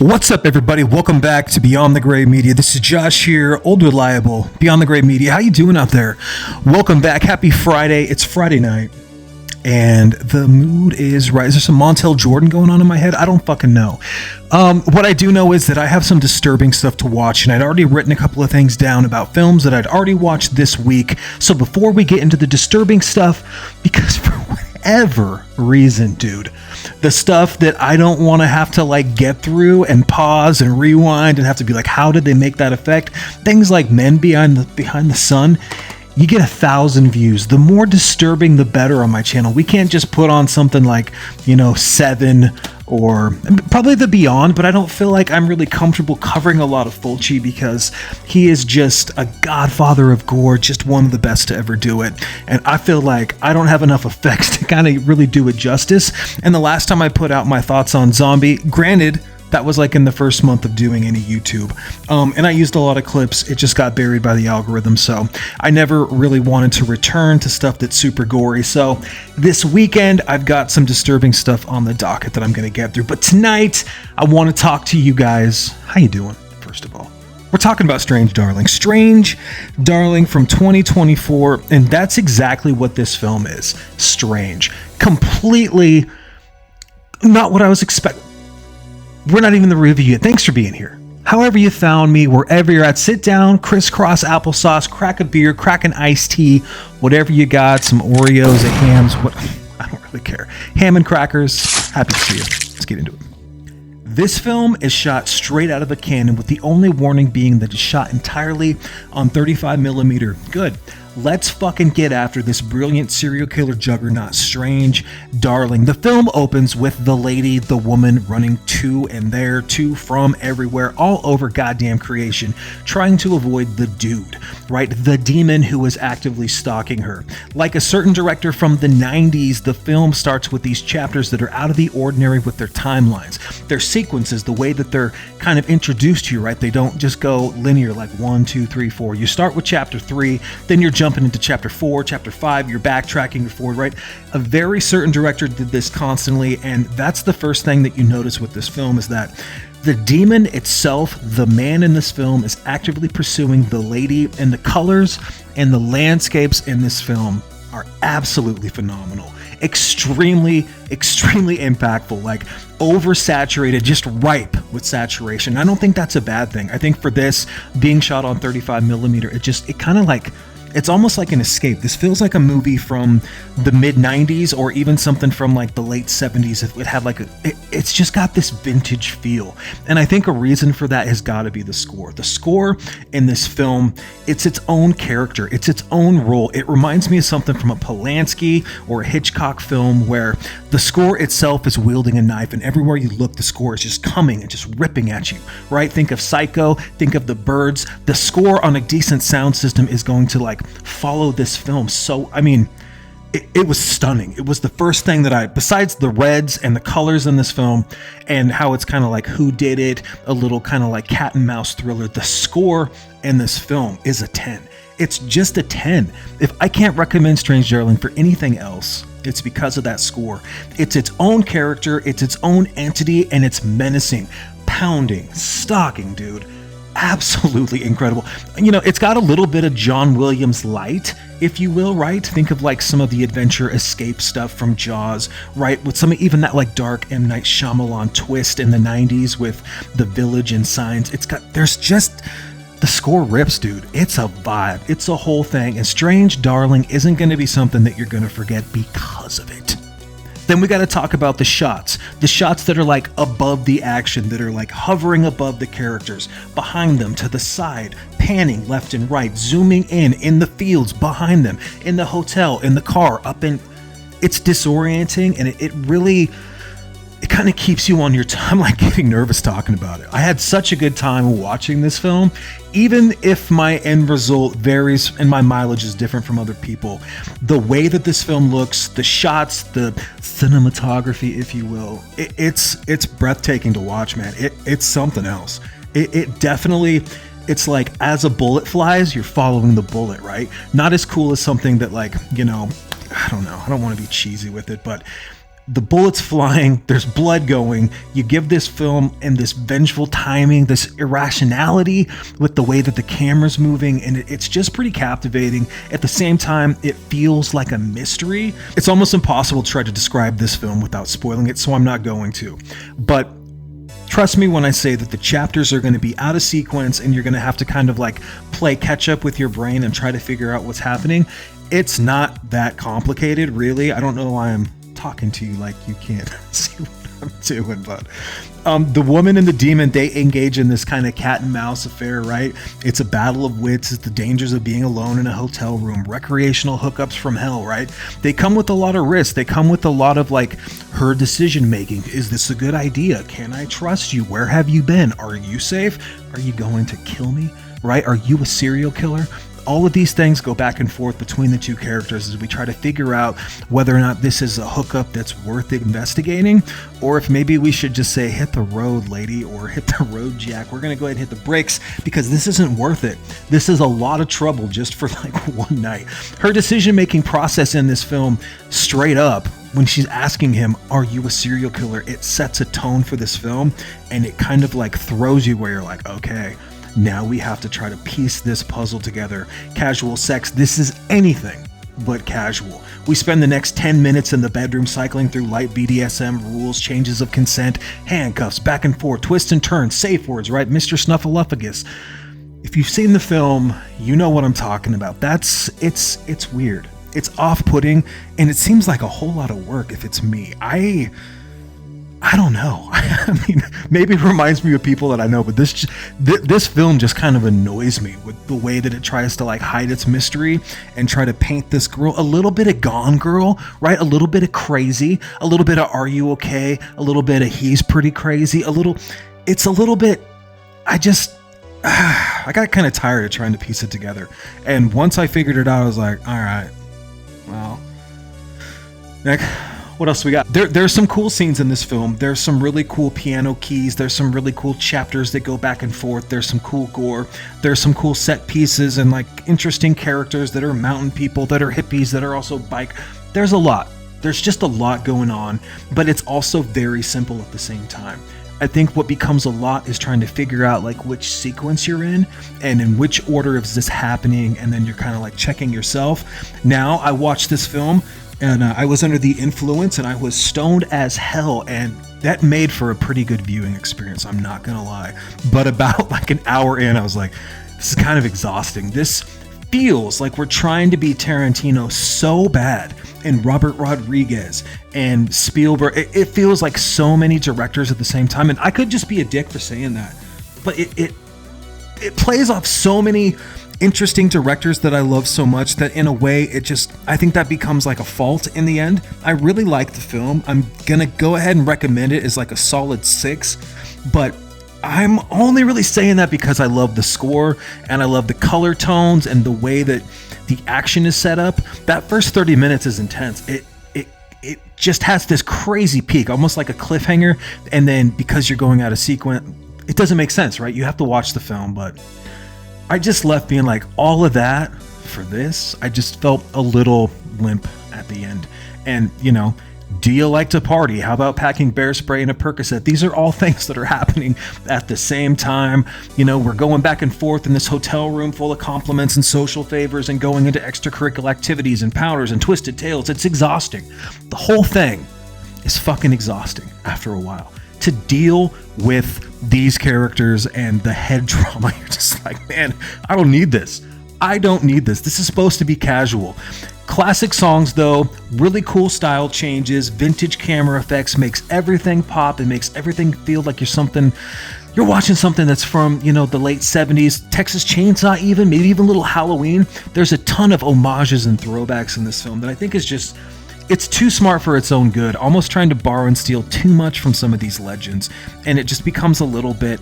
What's up, everybody? Welcome back to Beyond the Gray Media. This is Josh here, old reliable, Beyond the Gray Media. How you doing out there? Welcome back. Happy Friday. It's Friday night, and the mood is right. Is there some Montel Jordan going on in my head? I don't fucking know. What I do know is that I have some disturbing stuff to watch, and I'd already written a couple of things down about films that I'd already watched this week. So before we get into the disturbing stuff, because for whatever reason, dude, the stuff that I don't want to have to get through and pause and rewind and have to be like, how did they make that effect? Things like Men Behind the Sun, you get 1,000 views. The more disturbing, the better on my channel. We can't just put on something like, Seven or probably The Beyond, but I don't feel like I'm really comfortable covering a lot of Fulci because he is just a godfather of gore, just one of the best to ever do it. And I feel like I don't have enough effects to kind of really do it justice. And the last time I put out my thoughts on Zombie, granted, that was in the first month of doing any YouTube. And I used a lot of clips. It just got buried by the algorithm. So I never really wanted to return to stuff that's super gory. So this weekend, I've got some disturbing stuff on the docket that I'm going to get through. But tonight, I want to talk to you guys. How you doing, first of all? We're talking about Strange Darling. Strange Darling from 2024. And that's exactly what this film is. Strange. Completely not what I was expecting. We're not even the review yet. Thanks for being here. However you found me, wherever you're at, sit down, crisscross applesauce, crack a beer, crack an iced tea, whatever you got, some Oreos, hams, I don't really care. Ham and crackers. Happy to see you. Let's get into it. This film is shot straight out of a cannon, with the only warning being that it's shot entirely on 35mm. Good. Let's fucking get after this brilliant serial killer juggernaut, Strange Darling. The film opens with the lady, the woman, running to and there, to, from, everywhere, all over goddamn creation, trying to avoid the dude, right? The demon who is actively stalking her. Like a certain director from the 90s, the film starts with these chapters that are out of the ordinary with their timelines, their sequences, the way that they're kind of introduced to you, right? They don't just go linear like 1, 2, 3, 4. You start with chapter 3, then you're jumping into chapter 4, chapter 5, you're backtracking forward, right? A very certain director did this constantly, and that's the first thing that you notice with this film, is that the demon itself, the man in this film, is actively pursuing the lady, and the colors and the landscapes in this film are absolutely phenomenal. Extremely impactful, oversaturated, just ripe with saturation. I don't think that's a bad thing. I think for this being shot on 35mm, it kind of it's almost like an escape. This feels like a movie from the mid 90s or even something from the late 70s. It would have it's just got this vintage feel. And I think a reason for that has got to be the score. The score in this film, it's its own character. It's its own role. It reminds me of something from a Polanski or a Hitchcock film where the score itself is wielding a knife, and everywhere you look, the score is just coming and just ripping at you, right? Think of Psycho, think of The Birds. The score on a decent sound system is going to follow this film. So, it was stunning. It was the first thing that besides the reds and the colors in this film and how it's kind of who did it, a little kind of cat and mouse thriller, the score in this film is a 10. It's just a 10. If I can't recommend Strange Darling for anything else, it's because of that score. It's its own character, it's its own entity, and it's menacing, pounding, stalking, dude. Absolutely incredible. It's got a little bit of John Williams light, if you will, right? Think of some of the adventure escape stuff from Jaws, right? With some even that dark M. Night Shyamalan twist in the 90s with The Village and Signs. The score rips, dude. It's a vibe. It's a whole thing. And Strange Darling isn't going to be something that you're going to forget because of it. Then we got to talk about the shots that are above the action, that are hovering above the characters, behind them, to the side, panning left and right, zooming in the fields behind them, in the hotel, in the car, it's disorienting, and it really kind of keeps you on your time. I'm getting nervous talking about it. I had such a good time watching this film, even if my end result varies and my mileage is different from other people. The way that this film looks, the shots, the cinematography, if you will, it's breathtaking to watch, man. It's something else. It definitely, it's as a bullet flies, you're following the bullet, right? Not as cool as something that I don't know, I don't want to be cheesy with it, but the bullets flying, there's blood going. You give this film and this vengeful timing, this irrationality with the way that the camera's moving, and it's just pretty captivating. At the same time, it feels like a mystery. It's almost impossible to try to describe this film without spoiling it, so I'm not going to. But trust me when I say that the chapters are going to be out of sequence and you're going to have to kind of like play catch up with your brain and try to figure out what's happening. It's not that complicated, really. I don't know why I'm talking to you like you can't see what I'm doing, but the woman and the demon, they engage in this kind of cat and mouse affair, right? It's a battle of wits. It's the dangers of being alone in a hotel room, recreational hookups from hell, right? They come with a lot of risk. They come with a lot of like her decision making. Is this a good idea? Can I trust you? Where have you been? Are you safe? Are you going to kill me? Right? Are you a serial killer? All of these things go back and forth between the two characters as we try to figure out whether or not this is a hookup that's worth investigating, or if maybe we should just say, hit the road, lady, or hit the road, Jack. We're going to go ahead and hit the brakes because this isn't worth it. This is a lot of trouble just for like one night. Her decision-making process in this film, straight up, when she's asking him, are you a serial killer? It sets a tone for this film, and it kind of like throws you where you're like, okay, now we have to try to piece this puzzle together. Casual sex, this is anything but casual. We spend the next 10 minutes in the bedroom cycling through light BDSM rules, changes of consent, handcuffs, back and forth, twists and turns, safe words, right? Mr. Snuffleupagus. If you've seen the film, you know what I'm talking about. It's weird. It's off-putting, and it seems like a whole lot of work if it's me. I don't know. I mean, maybe it reminds me of people that I know, but this film just kind of annoys me with the way that it tries to like hide its mystery and try to paint this girl a little bit of Gone Girl, right? A little bit of crazy, a little bit of Are You Okay? A little bit of He's Pretty Crazy, it's a little bit, I got kind of tired of trying to piece it together. And once I figured it out, I was like, all right, well, Nick, what else we got? There's some cool scenes in this film. There's some really cool piano keys. There's some really cool chapters that go back and forth. There's some cool gore. There's some cool set pieces and like interesting characters that are mountain people, that are hippies, that are also bike. There's a lot. There's just a lot going on, but it's also very simple at the same time. I think what becomes a lot is trying to figure out like which sequence you're in and in which order is this happening, and then you're kind of like checking yourself. Now, I watched this film and I was under the influence and I was stoned as hell, and that made for a pretty good viewing experience, I'm not gonna lie. But about like an hour in, I was like, this is kind of exhausting. This feels like we're trying to be Tarantino so bad, and Robert Rodriguez and Spielberg. It feels like so many directors at the same time, and I could just be a dick for saying that, but it plays off so many interesting directors that I love so much that in a way I think that becomes like a fault in the end. I really like the film. I'm gonna go ahead and recommend it as like a solid 6, but I'm only really saying that because I love the score and I love the color tones and the way that the action is set up. That first 30 minutes is intense. It just has this crazy peak, almost like a cliffhanger, and then because you're going out of sequence, it doesn't make sense, right? You have to watch the film, but I just left being like, all of that for this, I just felt a little limp at the end. And, you know, do you like to party? How about packing bear spray and a Percocet? These are all things that are happening at the same time. You know, we're going back and forth in this hotel room full of compliments and social favors and going into extracurricular activities and powders and twisted tales. It's exhausting. The whole thing is fucking exhausting after a while. To deal with these characters and the head trauma, you're just like, man, I don't need this. I don't need this. This is supposed to be casual. Classic songs, though, really cool style changes, vintage camera effects, makes everything pop and makes everything feel like you're watching something that's from, you know, the late 70s, Texas Chainsaw even, maybe even a little Halloween. There's a ton of homages and throwbacks in this film that I think is just, it's too smart for its own good, almost trying to borrow and steal too much from some of these legends, and it just becomes a little bit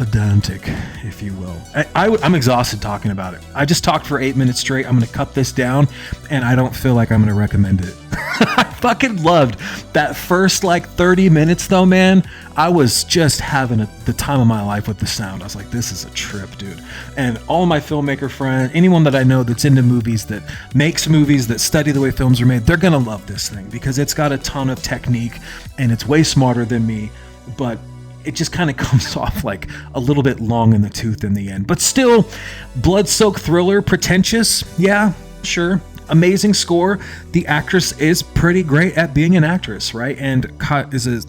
pedantic, if you will. I'm exhausted talking about it. I just talked for 8 minutes straight. I'm going to cut this down, and I don't feel like I'm going to recommend it. I fucking loved that first 30 minutes though, man. I was just having the time of my life with the sound. I was like, this is a trip, dude. And all my filmmaker friends, anyone that I know that's into movies, that makes movies, that study the way films are made, they're going to love this thing because it's got a ton of technique and it's way smarter than me, but it just kind of comes off like a little bit long in the tooth in the end. But still, blood-soaked thriller, pretentious, yeah, sure. Amazing score. The actress is pretty great at being an actress, right? And is it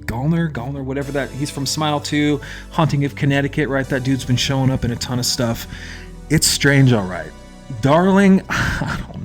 Mollner, whatever that, he's from Smile 2, Haunting of Connecticut, right? That dude's been showing up in a ton of stuff. It's strange, all right. Darling, I don't